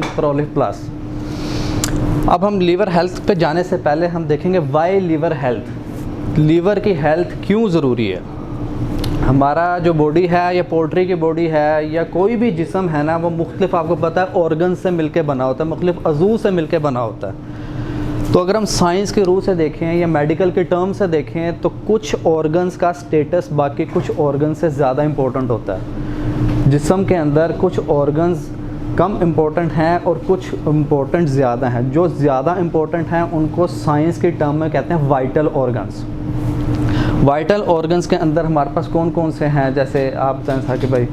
प्रोलिफ plus. अब हम liver health पे जाने से पहले हम देखेंगे वाई लीवर हेल्थ, लीवर की हेल्थ क्यों ज़रूरी है। हमारा जो बॉडी है या पोल्ट्री की बॉडी है या कोई भी जिस्म है ना, वो मुख्तलिफ आपको पता है ऑर्गन से मिलके बना होता है, मुख्तलिफ अज़ू से मिलके बना होता है। तो अगर हम साइंस के रूह से देखें या मेडिकल के टर्म से देखें तो कुछ ऑर्गन्स का स्टेटस बाकी कुछ ऑर्गन से ज़्यादा इम्पोर्टेंट होता है। जिस्म के अंदर कुछ ऑर्गन्स कम इम्पोर्टेंट हैं और कुछ इम्पोर्टेंट ज़्यादा हैं। जो ज़्यादा इम्पोर्टेंट हैं उनको साइंस के टर्म में कहते हैं वाइटल ऑर्गन्स। वाइटल ऑर्गन्स के अंदर हमारे पास कौन कौन से हैं, जैसे आप जानते कि भाई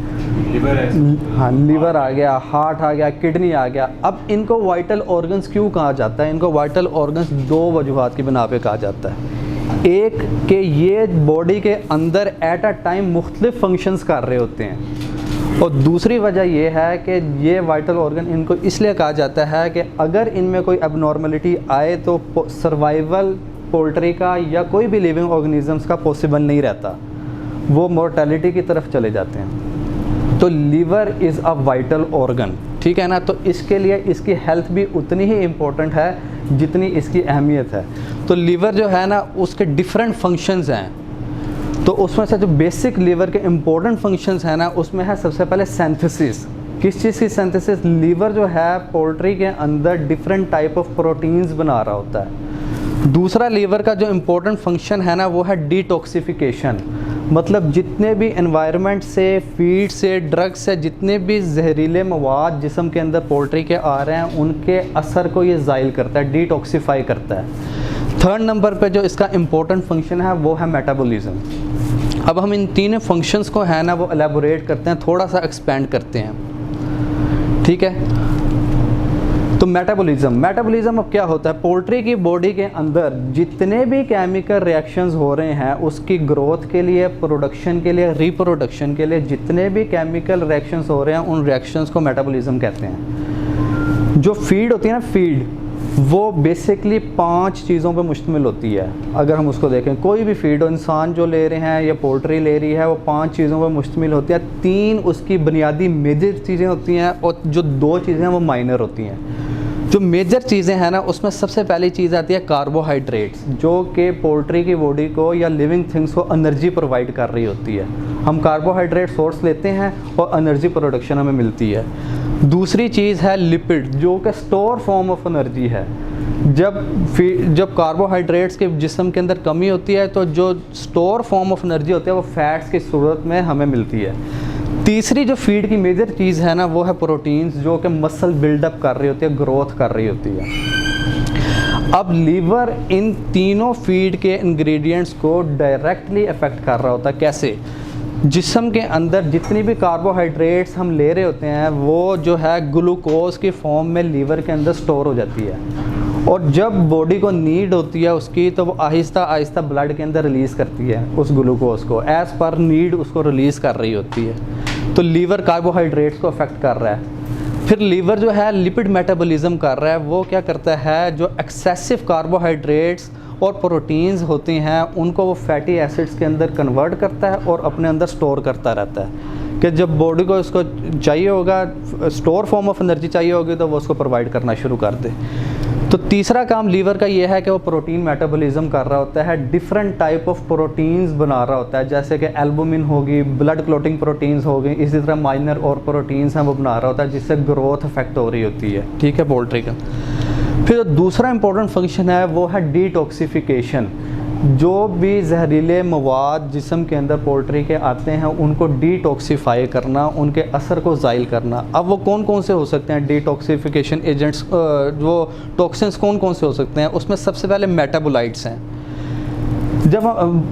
लिवर है, हाँ लीवर आ गया, हार्ट आ गया, किडनी आ गया। अब इनको वाइटल ऑर्गन्स क्यों कहा जाता है? इनको वाइटल ऑर्गन्स दो वजूहात की बिना पे कहा जाता है। एक कि ये बॉडी के अंदर एट अ टाइम मुख्तलिफ फंक्शंस कर रहे होते हैं, और दूसरी वजह यह है कि ये वाइटल ऑर्गन इनको इसलिए कहा जाता है कि अगर इनमें कोई एबनॉर्मलिटी आए तो सर्वाइवल पोल्ट्री का या कोई भी लिविंग ऑर्गेनिजम्स का पॉसिबल नहीं रहता, वो मोर्टेलिटी की तरफ चले जाते हैं। तो liver is a vital organ, ठीक है ना। तो इसके लिए इसकी हेल्थ भी उतनी ही इम्पोर्टेंट है जितनी इसकी अहमियत है। तो लीवर जो है ना, उसके डिफरेंट फंक्शंस हैं। तो उसमें से जो बेसिक लीवर के इम्पोर्टेंट फंक्शंस हैं ना, उसमें है सबसे पहले सिंथेसिस। किस चीज़ की सिंथेसिस? लीवर जो है पोल्ट्री के अंदर डिफरेंट टाइप ऑफ प्रोटीन्स बना रहा होता है। दूसरा लीवर का जो इम्पोर्टेंट फंक्शन है ना, वो है डिटॉक्सिफिकेशन। मतलब जितने भी एनवायरनमेंट से, फीड से, ड्रग से, जितने भी जहरीले मवाद जिस्म के अंदर पोल्ट्री के आ रहे हैं, उनके असर को ये ज़ाइल करता है, डिटॉक्सिफाई करता है। थर्ड नंबर पे जो इसका इम्पोर्टेंट फंक्शन है वो है मेटाबॉलिज्म। अब हम इन तीनों फंक्शंस को है ना वो एलेबोरेट करते हैं, थोड़ा सा एक्सपेंड करते हैं, ठीक है। तो मेटाबॉलिज्म अब क्या होता है? पोल्ट्री की बॉडी के अंदर जितने भी केमिकल रिएक्शंस हो रहे हैं, उसकी ग्रोथ के लिए, प्रोडक्शन के लिए, रिप्रोडक्शन के लिए जितने भी केमिकल रिएक्शंस हो रहे हैं, उन रिएक्शंस को मेटाबॉलिज्म कहते हैं। जो फीड होती है ना, फीड, वो बेसिकली 5 चीज़ों पर मुश्तमिल होती है। अगर हम उसको देखें, कोई भी फीड हो, इंसान जो ले रहे हैं या पोल्ट्री ले रही है, वो 5 चीज़ों पर मुश्तमिल होती है। 3 उसकी बुनियादी मेजर चीज़ें होती हैं और जो 2 चीज़ें हैं वो माइनर होती हैं। जो मेजर चीज़ें हैं ना, उसमें सबसे पहली चीज़ आती है कार्बोहाइड्रेट्स, जो कि पोल्ट्री की बॉडी को या लिविंग थिंग्स को एनर्जी प्रोवाइड कर रही होती है। हम कार्बोहाइड्रेट सोर्स लेते हैं और एनर्जी प्रोडक्शन हमें मिलती है। दूसरी चीज़ है लिपिड, जो कि स्टोर फॉर्म ऑफ एनर्जी है। जब कार्बोहाइड्रेट्स के जिस्म के अंदर कमी होती है तो जो स्टोर फॉर्म ऑफ एनर्जी होती है वो फैट्स की सूरत में हमें मिलती है। तीसरी जो फीड की मेजर चीज़ है ना, वो है प्रोटीन्स, जो कि मसल बिल्डअप कर रही होती है, ग्रोथ कर रही होती है। अब लीवर इन तीनों फीड के इंग्रेडिएंट्स को डायरेक्टली अफेक्ट कर रहा होता है। कैसे? जिस्म के अंदर जितनी भी कार्बोहाइड्रेट्स हम ले रहे होते हैं, वो जो है ग्लूकोज की फॉर्म में लीवर के अंदर स्टोर हो जाती है, और जब बॉडी को नीड होती है उसकी, तो वो आहिस्ता आहिस्ता ब्लड के अंदर रिलीज़ करती है उस ग्लूकोज को, एज़ पर नीड उसको रिलीज़ कर रही होती है। तो लीवर कार्बोहाइड्रेट्स को अफेक्ट कर रहा है। फिर लीवर जो है लिपिड मेटाबॉलिज्म कर रहा है। वो क्या करता है? जो एक्सेसिव कार्बोहाइड्रेट्स और प्रोटीन्स होती हैं, उनको वो फैटी एसिड्स के अंदर कन्वर्ट करता है और अपने अंदर स्टोर करता रहता है कि जब बॉडी को इसको चाहिए होगा, स्टोर फॉर्म ऑफ एनर्जी चाहिए होगी, तो वो उसको प्रोवाइड करना शुरू कर दे। तो तीसरा काम लीवर का ये है कि वो प्रोटीन मेटाबॉलिज्म कर रहा होता है, डिफरेंट टाइप ऑफ प्रोटीन्स बना रहा होता है, जैसे कि एल्बुमिन होगी, ब्लड क्लॉटिंग प्रोटीन्स होगी, इसी तरह माइनर और प्रोटीन्स हैं वो बना रहा होता है, जिससे ग्रोथ अफेक्ट हो रही होती है, ठीक है, पोल्ट्री का। फिर दूसरा इंपॉर्टेंट फंक्शन है वो है डिटॉक्सिफिकेशन। जो भी जहरीले मवाद जिस्म के अंदर पोल्ट्री के आते हैं, उनको डिटॉक्सिफाई करना, उनके असर को ज़ाइल करना। अब वो कौन कौन से हो सकते हैं डिटॉक्सिफिकेशन एजेंट्स? वो टॉक्सिन्स कौन कौन से हो सकते हैं? उसमें सबसे पहले मेटाबोलाइट्स हैं। जब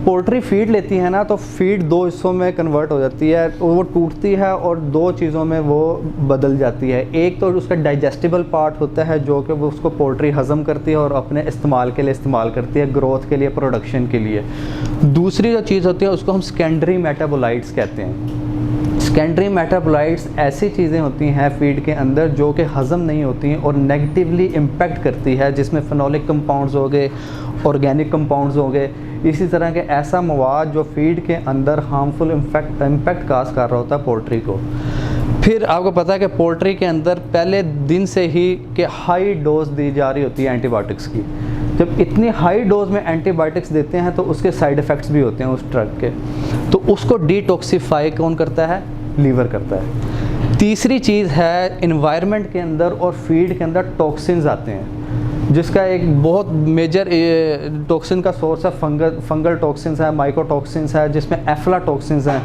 पोल्ट्री फीड लेती है ना, तो फीड 2 हिस्सों में कन्वर्ट हो जाती है, वो टूटती है और 2 चीज़ों में वो बदल जाती है। एक तो उसका डाइजेस्टिबल पार्ट होता है, जो कि वो उसको पोल्ट्री हज़म करती है और अपने इस्तेमाल के लिए इस्तेमाल करती है, ग्रोथ के लिए, प्रोडक्शन के लिए। दूसरी जो चीज़ होती है उसको हम सेकेंडरी मेटाबोलाइट्स कहते हैं। सेकेंडरी मेटाबोलाइट्स ऐसी चीज़ें होती हैं फीड के अंदर जो कि हज़म नहीं होती और नेगेटिवली इम्पेक्ट करती है, जिसमें फिनोलिक कंपाउंड्स हो गए, ऑर्गेनिक कंपाउंड्स हो गए, इसी तरह के ऐसा मवाद जो फीड के अंदर हार्मफुल इम्पैक्ट काज कर रहा होता है पोल्ट्री को। फिर आपको पता है कि पोल्ट्री के अंदर पहले दिन से ही कि हाई डोज दी जा रही होती है एंटीबायोटिक्स की। जब इतनी हाई डोज में एंटीबायोटिक्स देते हैं तो उसके साइड इफ़ेक्ट्स भी होते हैं उस ड्रग के, तो उसको डिटॉक्सिफाई कौन करता है? लीवर करता है। तीसरी चीज़ है, इन्वायरमेंट के अंदर और फीड के अंदर टॉक्सिन्स आते हैं, जिसका एक बहुत मेजर टॉक्सिन का सोर्स है फंगल टॉक्सिन्स है, माइकोटॉक्सिन्स है, जिसमें एफ्लाटॉक्सिन्स हैं,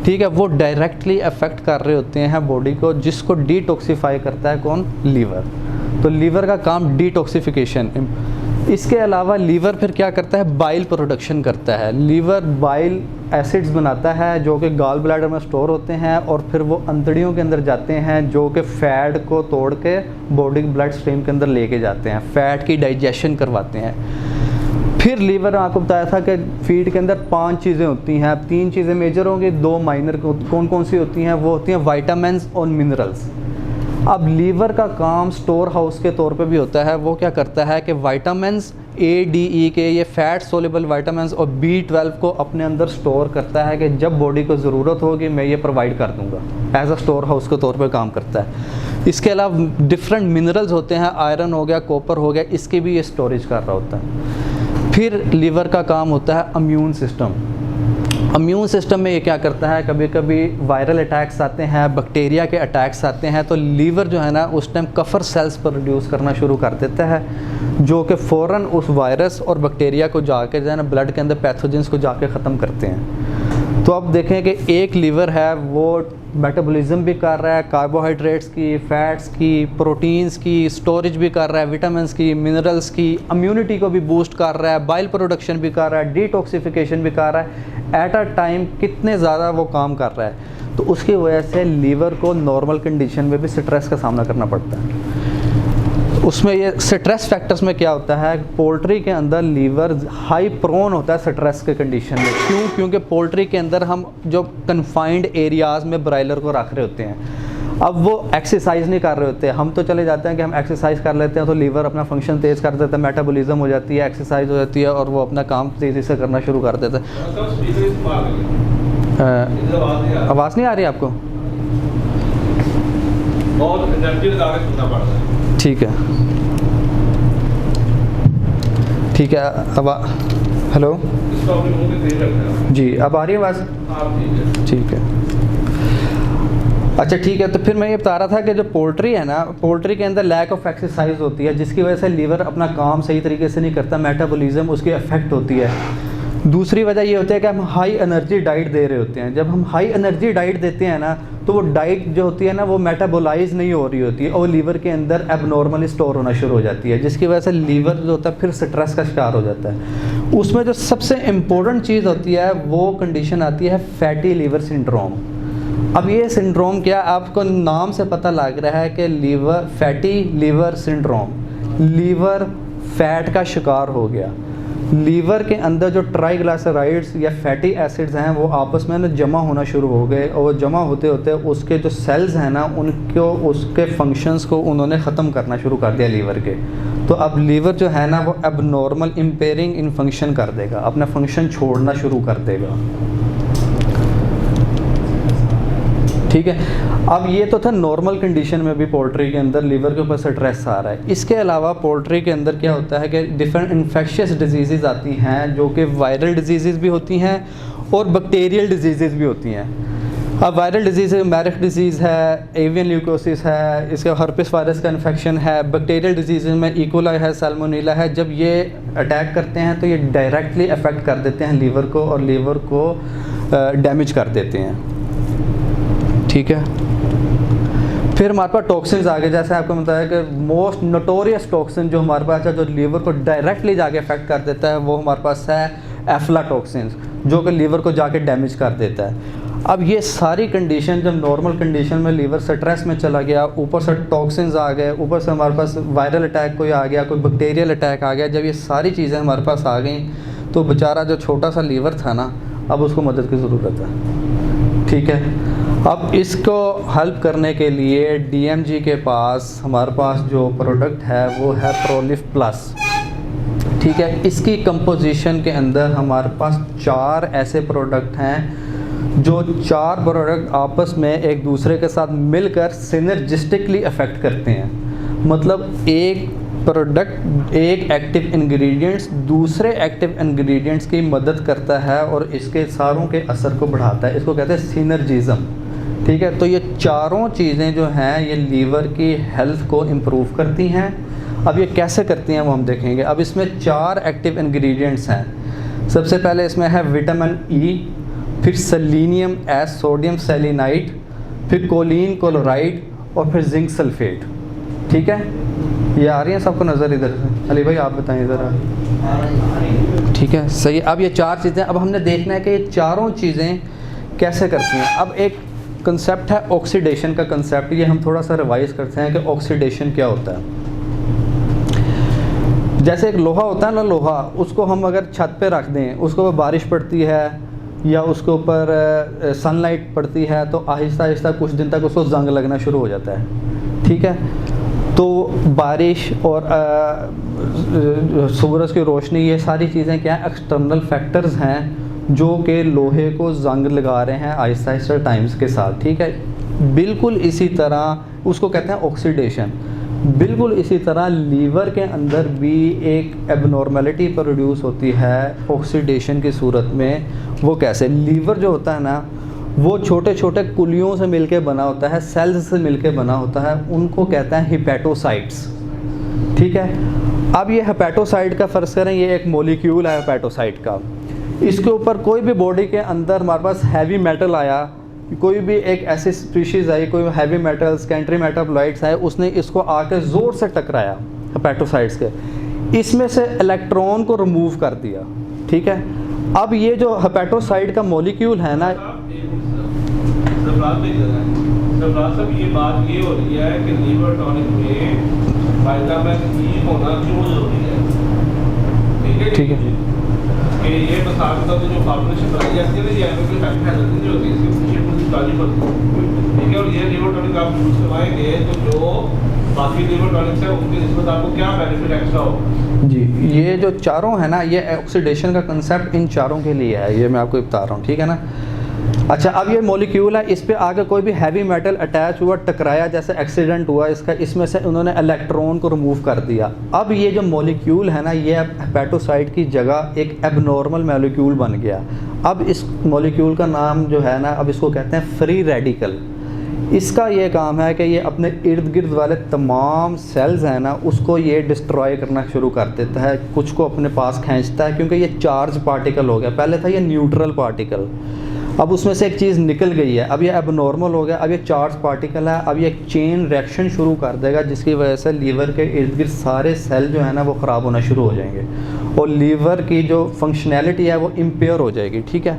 ठीक है। वो डायरेक्टली अफेक्ट कर रहे होते हैं बॉडी को, जिसको डिटॉक्सिफाई करता है कौन? लीवर। तो लीवर का काम डिटॉक्सिफिकेशन। इसके अलावा लीवर फिर क्या करता है? बाइल प्रोडक्शन करता है। लीवर बाइल एसिड्स बनाता है जो कि गॉल ब्लैडर में स्टोर होते हैं और फिर वो अंतड़ियों के अंदर जाते हैं, जो कि फ़ैट को तोड़ के बॉडी ब्लड स्ट्रीम के अंदर लेके जाते हैं, फ़ैट की डाइजेशन करवाते हैं। फिर लीवर आपको बताया था कि फीड के अंदर 5 चीज़ें होती हैं, 3 चीज़ें मेजर होंगी, 2 माइनर। कौन कौन सी होती हैं? वो होती हैं वाइटामिन्स और मिनरल्स। अब लीवर का काम स्टोर हाउस के तौर पे भी होता है। वो क्या करता है कि विटामिन्स A, D, E के, ये फैट सोल्युबल विटामिन्स और B12 को अपने अंदर स्टोर करता है कि जब बॉडी को ज़रूरत होगी मैं ये प्रोवाइड कर दूंगा। एज अ स्टोर हाउस के तौर पे काम करता है। इसके अलावा डिफरेंट मिनरल्स होते हैं, आयरन हो गया, कॉपर हो गया, इसके भी ये स्टोरेज कर रहा होता है। फिर लीवर का काम होता है इम्यून सिस्टम। इम्यून सिस्टम में ये क्या करता है? कभी कभी वायरल अटैक्स आते हैं, बैक्टीरिया के अटैक्स आते हैं, तो लीवर जो है ना उस टाइम कफर सेल्स प्रोड्यूस करना शुरू कर देता है, जो कि फ़ौरन उस वायरस और बैक्टीरिया को जाके जो है ना ब्लड के अंदर पैथोजेंस को जाके ख़त्म करते हैं। तो अब देखें कि एक लीवर है वो मेटाबॉलिज्म भी कर रहा है, कार्बोहाइड्रेट्स की, फ़ैट्स की, प्रोटीन्स की स्टोरेज भी कर रहा है, विटामिन्स की, मिनरल्स की, इम्यूनिटी को भी बूस्ट कर रहा है, बाइल प्रोडक्शन भी कर रहा है, डिटॉक्सिफिकेशन भी कर रहा है। एट अ टाइम कितने ज़्यादा वो काम कर रहा है, तो उसकी वजह से लीवर को नॉर्मल कंडीशन में भी स्ट्रेस का सामना करना पड़ता है। उसमें ये स्ट्रेस फैक्टर्स में क्या होता है? पोल्ट्री के अंदर लीवर हाई प्रोन होता है स्ट्रेस के कंडीशन में। क्यों? क्योंकि पोल्ट्री के अंदर हम जो कन्फाइंड एरियाज़ में ब्रायलर को रख रहे होते हैं, अब वो एक्सरसाइज नहीं कर रहे होते। हम तो चले जाते हैं कि हम एक्सरसाइज कर लेते हैं तो लीवर अपना फंक्शन तेज़ कर देता है, मेटाबॉलिज्म हो जाती है, एक्सरसाइज हो जाती है और वो अपना काम तेज़ी से करना शुरू कर देता है। आवाज़ नहीं आ रही आपको? ठीक है, ठीक है। अब हेलो जी, अब आ रही है आवाज़? ठीक है, अच्छा ठीक है। तो फिर मैं ये बता रहा था कि जो पोल्ट्री है ना, पोल्ट्री के अंदर लैक ऑफ एक्सरसाइज होती है, जिसकी वजह से लीवर अपना काम सही तरीके से नहीं करता, मेटाबॉलिज्म उसकी अफेक्ट होती है। दूसरी वजह ये होती है कि हम हाई एनर्जी डाइट दे रहे होते हैं। जब हम हाई एनर्जी डाइट देते हैं ना, तो वो डाइट जो होती है ना वो मेटाबोलाइज नहीं हो रही होती है और लीवर के अंदर एबनॉर्मली स्टोर होना शुरू हो जाती है, जिसकी वजह से लीवर जो होता है फिर स्ट्रेस का शिकार हो जाता है। उसमें जो सबसे इम्पोर्टेंट चीज़ होती है वो कंडीशन आती है फैटी लीवर सिंड्रोम। अब ये सिंड्रोम क्या, आपको नाम से पता लग रहा है कि liver fatty liver syndrome, liver fat का शिकार हो गया। लीवर के अंदर जो ट्राइग्लिसराइड्स या फैटी एसिड्स हैं वो आपस में ना जमा होना शुरू हो गए और जमा होते होते उसके जो सेल्स हैं ना उनको, उसके फंक्शंस को उन्होंने ख़त्म करना शुरू कर दिया लीवर के। तो अब लीवर जो है ना वो एबनॉर्मल इम्पेयरिंग इन फंक्शन कर देगा, अपना फंक्शन छोड़ना शुरू कर देगा। ठीक है। अब ये तो था नॉर्मल कंडीशन में भी पोल्ट्री के अंदर लीवर के ऊपर स्ट्रेस आ रहा है। इसके अलावा पोल्ट्री के अंदर क्या होता है कि डिफरेंट इन्फेक्शियस डिजीज़ आती हैं, जो कि वायरल डिजीज़ भी होती हैं और बैक्टीरियल डिजीज़ भी होती हैं। अब वायरल डिजीज़ मैरिक डिजीज़ है, एवियन ल्यूकोसिस है, इसका हर्पिस वायरस का इन्फेक्शन है। बैक्टीरियल डिजीज़ में इकोलाई है, सैल्मोनेला है। जब ये अटैक करते हैं तो ये डायरेक्टली अफेक्ट कर देते हैं लीवर को और लीवर को डैमेज कर देते हैं। ठीक है। फिर हमारे पास टॉक्सिन्स आ गए, जैसे आपको बताया कि मोस्ट नोटोरियस टॉक्सिन जो हमारे पास है, जो लीवर को डायरेक्टली जाके अफेक्ट कर देता है, वो हमारे पास है एफ्लाटॉक्सिन्स, जो कि लीवर को जाके डैमेज कर देता है। अब ये सारी कंडीशन जब नॉर्मल कंडीशन में लीवर स्ट्रेस में चला गया, ऊपर से टॉक्सिन्स आ गए, ऊपर से हमारे पास वायरल अटैक कोई आ गया, कोई बैक्टीरियल अटैक आ गया, जब ये सारी चीज़ें हमारे पास आ गई तो बेचारा जो छोटा सा लीवर था ना, अब उसको मदद की ज़रूरत है। ठीक है। अब इसको हेल्प करने के लिए डीएमजी के पास हमारे पास जो प्रोडक्ट है वो है प्रोलिफ प्लस। ठीक है। इसकी कंपोजिशन के अंदर हमारे पास 4 ऐसे प्रोडक्ट हैं जो 4 प्रोडक्ट आपस में एक दूसरे के साथ मिलकर सिनर्जिस्टिकली अफेक्ट करते हैं। मतलब एक प्रोडक्ट, एक एक्टिव इंग्रेडिएंट्स दूसरे एक्टिव इंग्रेडिएंट्स की मदद करता है और इसके सारों के असर को बढ़ाता है, इसको कहते हैं सिनर्जिज्म। ठीक है, तो ये चारों चीज़ें जो हैं ये लीवर की हेल्थ को इम्प्रूव करती हैं। अब ये कैसे करती हैं वो हम देखेंगे। अब इसमें 4 एक्टिव इंग्रेडिएंट्स हैं। सबसे पहले इसमें है विटामिन ई, फिर सेलेनियम एज सोडियम सेलेनाइट, फिर कोलिन क्लोराइड और फिर जिंक सल्फेट। ठीक है, ये आ रही हैं सबको नज़र इधर से? अली भाई आप बताएं ज़रा। ठीक है, सही। अब ये 4 चीज़ें, अब हमने देखना है कि ये चारों चीज़ें कैसे करती हैं। अब एक कंसेप्ट है ऑक्सीडेशन का कंसेप्ट, ये हम थोड़ा सा रिवाइज करते हैं कि ऑक्सीडेशन क्या होता है। जैसे एक लोहा होता है ना, लोहा, उसको हम अगर छत पे रख दें, उसको ऊपर बारिश पड़ती है या उसके ऊपर सनलाइट पड़ती है तो आहिस्ता आहिस्ता कुछ दिन तक उसको जंग लगना शुरू हो जाता है। ठीक है, तो बारिश और सूरज की रोशनी, ये सारी चीज़ें क्या है, एक्सटर्नल फैक्टर्स हैं जो कि लोहे को जंग लगा रहे हैं आहिस्ता आहिस्ता टाइम्स के साथ। ठीक है, बिल्कुल इसी तरह उसको कहते हैं ऑक्सीडेशन। बिल्कुल इसी तरह लीवर के अंदर भी एक एबनॉर्मेलिटी प्रोड्यूस होती है ऑक्सीडेशन की सूरत में। वो कैसे? लीवर जो होता है ना, वो छोटे छोटे कुलियों से मिलके बना होता है, सेल्स से मिलके बना होता है, उनको कहते हैं हिपैटोसाइट्स। ठीक है, अब ये हेपेटोसाइट का फ़र्ज़ करें, ये एक मॉलिक्यूल है हेपेटोसाइट का। इसके ऊपर कोई भी बॉडी के अंदर हमारे पास हैवी मेटल आया, कोई भी एक ऐसी स्पीशीज़ आई, कोई हैवी मेटल्स, कैंट्री मेटाबॉलाइट्स आए, उसने इसको आके ज़ोर से टकराया हेपेटोसाइट्स के, इसमें से इलेक्ट्रॉन को रिमूव कर दिया। ठीक है, अब ये जो हेपेटोसाइट का मॉलिक्यूल है ना, ये बात ये हो रही है कि लीवर टॉनिक में विटामिन ई होना क्यों जरूरी है? ठीक है, कि ये बता का जो फॉर्मुलेशन बनाई जाती है ना, ये एमिनो फैक्टर है जो होती है, इसकी पीछे पूरी ताजी पड़ती है। ठीक है, और ये लीवर टॉनिक आप यूज करवाएंगे तो जो बाकी लीवर टॉनिक्स है उनकी निस्बत आपको क्या बेनिफिट एक्स्ट्रा होगा? जी, ये जो चारों है ना, ये ऑक्सीडेशन का कंसेप्ट इन चारों के लिए है, ये मैं आपको बता रहा हूँ। ठीक है ना। अच्छा, अब ये मॉलिक्यूल है, इस पे आगे कोई भी हैवी मेटल अटैच हुआ, टकराया, जैसे एक्सीडेंट हुआ इसका, इसमें से उन्होंने इलेक्ट्रॉन को रिमूव कर दिया। अब ये जो मॉलिक्यूल है ना, ये हेपेटोसाइट की जगह एक एबनॉर्मल मॉलिक्यूल बन गया। अब इस मॉलिक्यूल का नाम जो है ना, अब इसको कहते हैं फ्री रेडिकल। इसका ये काम है कि ये अपने इर्द गिर्द वाले तमाम सेल्स हैं ना, उसको ये डिस्ट्रॉय करना शुरू कर देता है, कुछ को अपने पास खींचता है, क्योंकि ये चार्ज पार्टिकल हो गया। पहले था ये न्यूट्रल पार्टिकल, अब उसमें से एक चीज़ निकल गई है, अब ये एबनॉर्मल हो गया, अब ये चार्ज पार्टिकल है। अब ये एक चेन रिएक्शन शुरू कर देगा, जिसकी वजह से लीवर के इर्द गिर्द सारे सेल जो है ना वो ख़राब होना शुरू हो जाएंगे और लीवर की जो फंक्शनैलिटी है वो इम्पेयर हो जाएगी। ठीक है,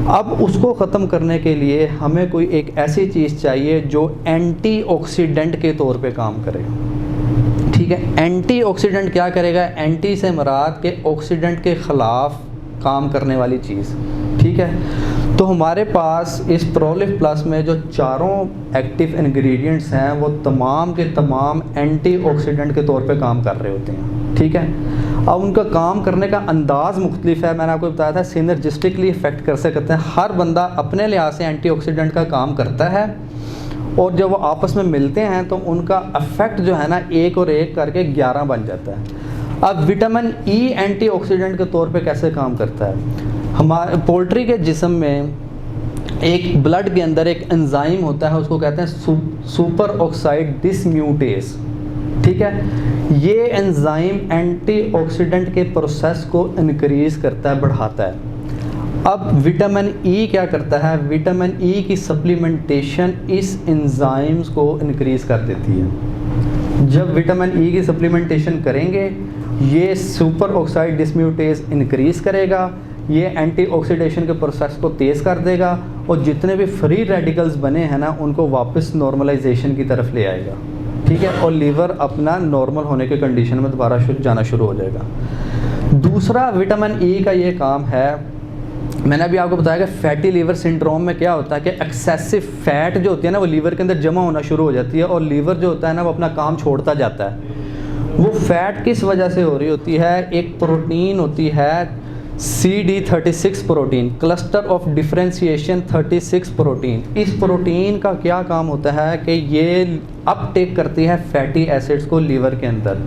अब उसको ख़त्म करने के लिए हमें कोई एक ऐसी चीज़ चाहिए जो एंटीऑक्सीडेंट के तौर पे काम करे। ठीक है, एंटीऑक्सीडेंट क्या करेगा? एंटी से मुराद के ऑक्सीडेंट के ख़िलाफ़ काम करने वाली चीज़। ठीक है, तो हमारे पास इस प्रोलिफ प्लस में जो चारों एक्टिव इंग्रेडिएंट्स हैं वो तमाम के तमाम एंटीऑक्सीडेंट के तौर पे काम कर रहे होते हैं। ठीक है, अब उनका काम करने का अंदाज़ मुख्तलिफ है। मैंने आपको बताया था सिनर्जिस्टिकली इफ़ेक्ट कर सकते हैं। हर बंदा अपने लिहाज से एंटीऑक्सीडेंट का काम करता है और जब वो आपस में मिलते हैं तो उनका अफेक्ट जो है ना, एक और एक करके 11 बन जाता है। अब विटामिन ई एंटीऑक्सीडेंट के तौर पे कैसे काम करता है? हमारे पोल्ट्री के जिस्म में एक ब्लड के अंदर एक एंजाइम होता है, उसको कहते हैं सुपर ऑक्साइड डिसम्यूटेज। ठीक है, ये एंजाइम एंटीऑक्सीडेंट के प्रोसेस को इनक्रीज करता है, बढ़ाता है। अब विटामिन ई क्या करता है? विटामिन ई की सप्लीमेंटेशन इस एंजाइम्स को इनक्रीज कर देती है। जब विटामिन ई की सप्लीमेंटेशन करेंगे, ये सुपर ऑक्साइड डिसम्यूटेज इनक्रीज करेगा, ये एंटीऑक्सीडेशन के प्रोसेस को तेज़ कर देगा और जितने भी फ्री रेडिकल्स बने हैं ना, उनको वापस नॉर्मलाइजेशन की तरफ ले आएगा। ठीक है, और लीवर अपना नॉर्मल होने के कंडीशन में दोबारा जाना शुरू हो जाएगा। दूसरा विटामिन ई का ये काम है, मैंने अभी आपको बताया कि फैटी लीवर सिंड्रोम में क्या होता है कि एक्सेसिव फैट जो होती है ना वो लीवर के अंदर जमा होना शुरू हो जाती है और लीवर जो होता है ना वो अपना काम छोड़ता जाता है। वो फैट किस वजह से हो रही होती है? एक प्रोटीन होती है CD36 protein, cluster of differentiation 36 protein. इस प्रोटीन का क्या काम होता है कि ये अपटेक करती है फैटी एसिड्स को लीवर के अंदर,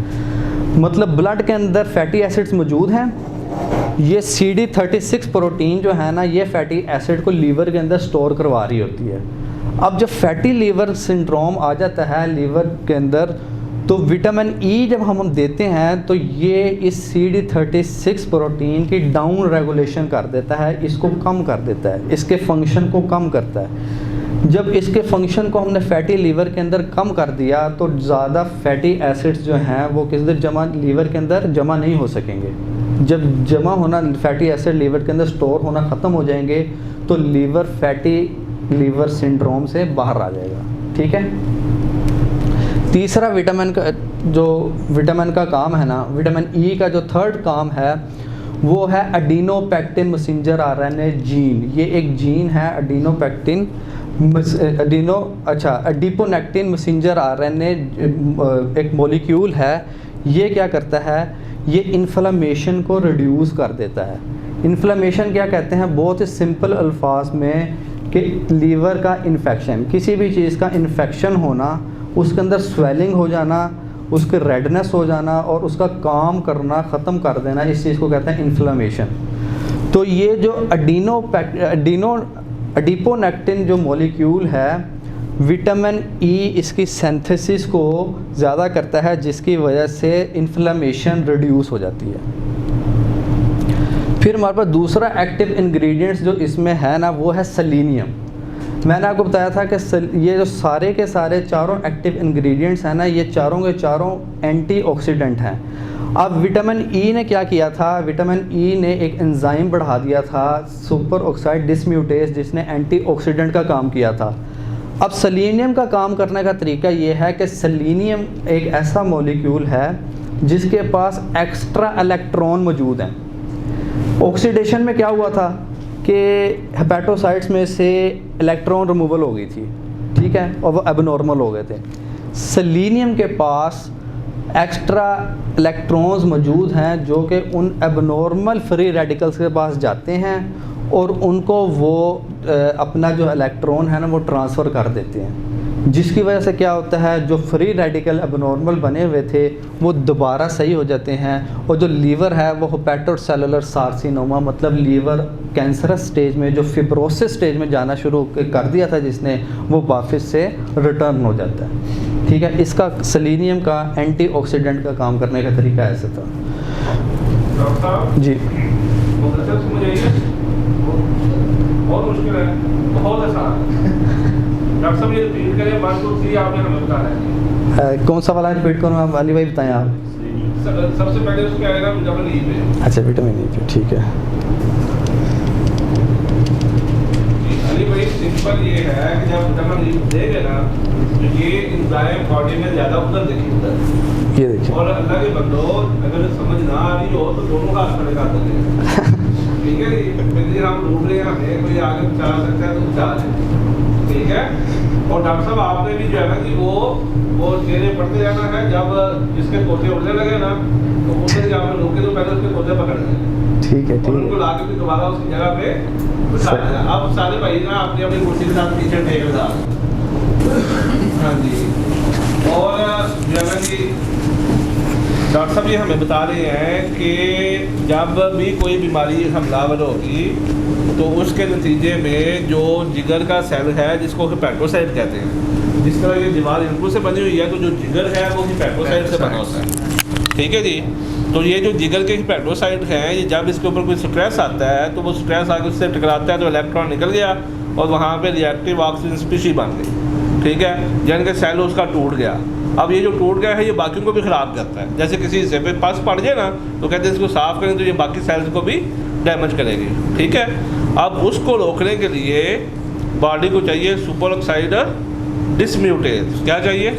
मतलब ब्लड के अंदर फैटी एसिड्स मौजूद हैं, ये CD36 प्रोटीन जो है ना ये फैटी एसिड को लीवर के अंदर स्टोर करवा रही होती है। अब जब फैटी लीवर सिंड्रोम आ जाता है लीवर के अंदर, तो विटामिन ई जब हम देते हैं तो ये इस CD36 प्रोटीन की डाउन रेगुलेशन कर देता है, इसको कम कर देता है, इसके फंक्शन को कम करता है। जब इसके फंक्शन को हमने फैटी लीवर के अंदर कम कर दिया तो ज़्यादा फैटी एसिड्स जो हैं वो किस दिन जमा लीवर के अंदर जमा नहीं हो सकेंगे। जब जमा होना फैटी एसिड लीवर के अंदर स्टोर होना ख़त्म हो जाएंगे तो लीवर फैटी लीवर सिंड्रोम से बाहर आ जाएगा। ठीक है। तीसरा विटामिन का काम है ना, विटामिन ई का जो थर्ड काम है वो है एडिनोपेक्टिन मैसेंजर आरएनए जीन। ये एक जीन है एडिपोनेक्टिन मैसेंजर आरएनए एक मॉलिक्यूल है। ये क्या करता है, ये इन्फ्लेमेशन को रिड्यूस कर देता है। इन्फ्लेमेशन क्या कहते हैं, बहुत ही सिंपल अल्फाज में कि लीवर का इन्फेक्शन, किसी भी चीज़ का इन्फेक्शन होना, उसके अंदर स्वेलिंग हो जाना, उसके रेडनेस हो जाना और उसका काम करना ख़त्म कर देना, इस चीज़ को कहते हैं इन्फ्लेमेशन। तो ये जो एडिपोनेक्टिन जो मॉलिक्यूल है, विटामिन ई इसकी सिंथेसिस को ज़्यादा करता है, जिसकी वजह से इन्फ्लेमेशन रिड्यूस हो जाती है। फिर हमारे पास दूसरा एक्टिव इंग्रेडिएंट्स जो इसमें है ना वो है सेलेनियम। मैंने आपको बताया था कि ये जो सारे के सारे चारों एक्टिव इंग्रेडिएंट्स हैं ना, ये चारों के चारों एंटीऑक्सीडेंट हैं। अब विटामिन ई ने क्या किया था, विटामिन ई ने एक एंजाइम बढ़ा दिया था सुपर ऑक्साइड डिसम्यूटेज, जिसने एंटीऑक्सीडेंट का काम किया था। अब सेलेनियम का काम करने का तरीका ये है कि सेलेनियम एक ऐसा मॉलिक्यूल है जिसके पास एक्स्ट्रा इलेक्ट्रॉन मौजूद हैं। ऑक्सीडेशन में क्या हुआ था कि हेपेटोसाइट्स में से इलेक्ट्रॉन रिमूवल हो गई थी, ठीक है, और वो एबनॉर्मल हो गए थे। सेलेनियम के पास एक्स्ट्रा इलेक्ट्रॉन्स मौजूद हैं जो कि उन एबनॉर्मल फ्री रेडिकल्स के पास जाते हैं और उनको वो अपना जो इलेक्ट्रॉन है ना वो ट्रांसफ़र कर देते हैं, जिसकी वजह से क्या होता है, जो फ्री रेडिकल एबनॉर्मल बने हुए थे वो दोबारा सही हो जाते हैं। और जो लीवर है वो हेपेटोसेलुलर कार्सिनोमा, मतलब लीवर कैंसरस स्टेज में, जो फिब्रोसिस स्टेज में जाना शुरू कर दिया था जिसने, वो वापस से रिटर्न हो जाता है। ठीक है, इसका सेलेनियम का एंटीऑक्सीडेंट का काम करने का तरीका ऐसा था। जी बहुत मुश्किल है, बहुत आसान है। डॉक्टर साहब ये रिपीट करें, 1 2 3 आपने हमें बता रहे हैं। कौन सा वाला रिपीट करूँ आप, वाली भाई बताएं आप। सबसे पहले उसको आएगा विटामिन ई पे। अच्छा, विटामिन ई पे, ठीक है। अली भाई सिंपल ये है कि जब विटामिन ई देंगे ना तो ये एंजाइम बॉडी में ज़्यादा उधर देखिए, उधर ये देखिए। और अल्लाह के बंदो अगर समझ ना आ रही हो तो दोनों का खड़े कर देंगे। ठीक है जी, हम ढूंढ रहे हैं, हमें कोई आगे चला सकता है तो चला लें। ठीक है। और डॉक्टर साहब आपने भी जो है ना कि वो चेहरे पढ़ते जाना है, जब जिसके तोते उड़ने लगे ना तो उड़ने से आपने रोके तो पहले उसके तोते पकड़ लें। ठीक है, ठीक है। उनको ला के फिर दोबारा उसकी जगह पे बिठा देना। अब सारे भाई ना अपनी अपनी कुर्सी के साथ पीछे टेक लगा। हाँ जी। और जो है ना कि डॉक्टर साहब ये हमें बता रहे हैं कि जब भी कोई बीमारी हमलावर होगी तो उसके नतीजे में जो जिगर का सेल है जिसको हेपेटोसाइट कहते हैं, जिस तरह ये दीवार इनको से बनी हुई है तो जो जिगर है वो हेपेटोसाइट से बना होता है। ठीक है जी। तो ये जो जिगर के हेपेटोसाइट हैं, ये जब इसके ऊपर कोई स्ट्रेस आता है तो वो स्ट्रेस आके उससे टकराता है तो इलेक्ट्रॉन निकल गया और वहाँ पे रिएक्टिव ऑक्सीजन स्पीशीज बन गई। ठीक है, यानी कि सेल उसका टूट गया। अब ये जो टूट गया है ये बाकियों को भी ख़राब करता है। जैसे किसी हिस्से पे पस पड़ जाए ना तो कहते हैं इसको साफ़ करें तो ये बाकी सेल्स को भी डैमेज करेगी। ठीक है। अब उसको रोकने के लिए बॉडी को चाहिए सुपर ऑक्साइड डिसम्यूटेज। क्या चाहिए?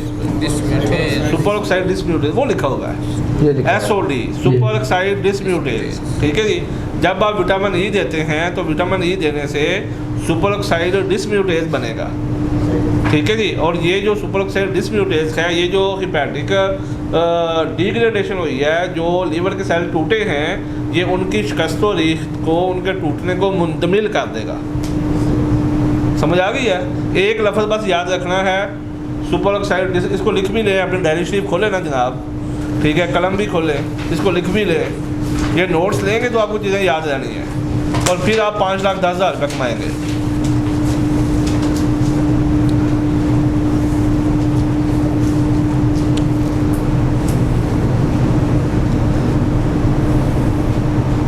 सुपर ऑक्साइड डिसम्यूटेज, वो लिखा होगा है SOD, सुपर ऑक्साइड डिसम्यूटेज। ठीक है जी। जब आप विटामिन ई देते हैं तो विटामिन ई देने से सुपर ऑक्साइड डिसम्यूटेज बनेगा। ठीक है जी। और ये जो सुपर ऑक्साइड डिसम्यूटेज है, ये जो हिपैटिक डिग्रेडेशन हुई है, जो लीवर के सेल टूटे हैं, ये उनकी शिकस्त व रीख्त को, उनके टूटने को मुंतमिल कर देगा। समझ आ गई है? एक लफ्ज़ बस याद रखना है, सुपर ऑक्साइड, इसको लिख भी लें, अपने डायरी शरीफ खोले ना जनाब, ठीक है, कलम भी खोलें, इसको लिख भी लें। ये नोट्स लेंगे तो आपको चीज़ें याद रहनी है, और फिर आप 5,10,000 रुपये कमाएंगे।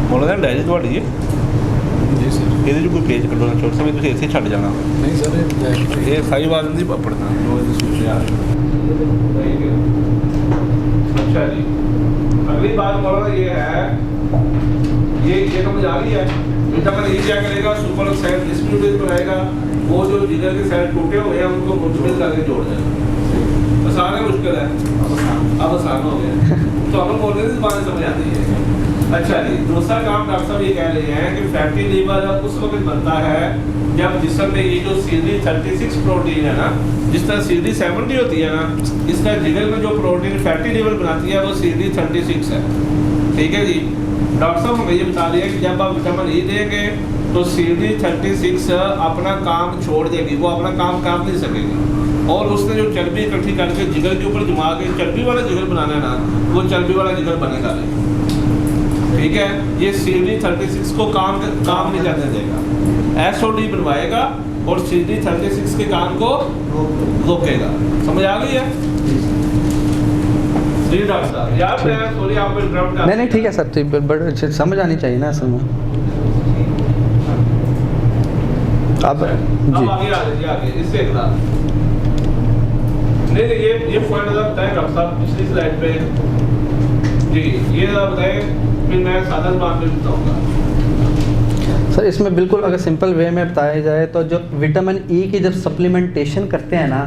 बोला था डायरी थोड़ी है जी सर। ये जो कोई पेज कटोना छोटा समय तुझे ऐसे छड़ जाना, नहीं सर, ये सारी बात नहीं पढ़ना यार। अच्छा जी, अगली बात बोलो ये है, ये समझ आ रही है, विटामिन ई क्या करेगा, सुपर ऑक्साइड डिसम्यूटेज बनाएगा, वो जो जिगर के सेल टूटे हुए हैं उनको मुंतमिल करके जोड़ देगा। आसान है मुश्किल है? अब आसान हो गया। तो हम बोल रहे थे बातें समझ आती है। अच्छा जी, दूसरा काम डॉक्टर साहब ये कह रहे हैं कि फैटी लीवर उस वक्त बनता है जब जिस्म में ये जो CD36 प्रोटीन है ना, जिस तरह CD70 होती है ना, इस तरह जिगर में जो प्रोटीन फैटी लीवर बनाती है वो CD36 है। ठीक है जी। डॉक्टर साहब हमें ये बता रहे हैं कि जब आप विटामिन ई देंगे तो CD36 अपना काम छोड़ देगी, वो अपना काम कर नहीं सकेगी, और उसने जो चर्बी इकट्ठी करके जिगर के ऊपर जमा के चर्बी वाला जिगर बनाना है ना, वो चर्बी वाला जिगर बनेगा नहीं। ठीक है, ये CD36 को काम नहीं करने देगा, SOD बनवाएगा और CD36 के काम को रोकेगा। समझ आ गई है? जी डॉक्टर साहब, यार मैं सॉरी आपको इंटरप्ट कर, नहीं ठीक है सर, ठीक, बट समझ आनी चाहिए ना असल में। अब जी आगे आ जाइए, आगे इससे एक बात नहीं, ये पॉइंट बताएं डॉक्टर साहब पिछली स्लाइड पे जी, ये बताएं, फिर मैं सादा बात में बताऊंगा। सर इसमें बिल्कुल अगर सिंपल वे में बताया जाए तो जो विटामिन ई की जब सप्लीमेंटेशन करते हैं ना,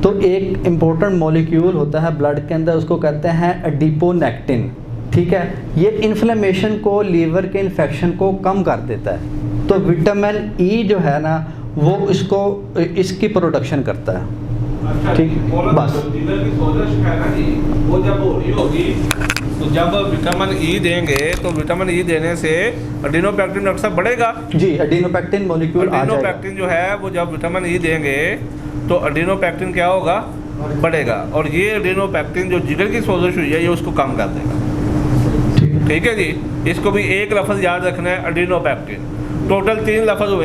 तो एक इम्पोर्टेंट मॉलिक्यूल होता है ब्लड के अंदर, उसको कहते हैं एडिपोनेक्टिन। ठीक है, ये इन्फ्लेमेशन को, लीवर के इन्फेक्शन को कम कर देता है। तो विटामिन ई जो है ना वो इसकी प्रोडक्शन करता है। अच्छा ठीक, बस बस। जिगर की सोजश है ना जी, वो जब हो रही होगी तो जब विटामिन ई देंगे तो विटामिन ई देने से एडिनोपेक्टिन डॉक्टर साहब बढ़ेगा जी, एडिनोपेक्टिन मॉलिक्यूल आ जाएगा। एडिनोपेक्टिन जो है वो जब विटामिन ई देंगे तो एडिनोपेक्टिन क्या होगा, बढ़ेगा, और ये एडिनोपेक्टिन जो जिगर की सोजश हुई है ये उसको कम कर देगा। ठीक है जी। इसको भी एक लफ्ज़ याद रखना है, एडिनोपेक्टिन। टोटल 3 लफ्ज़ हुए।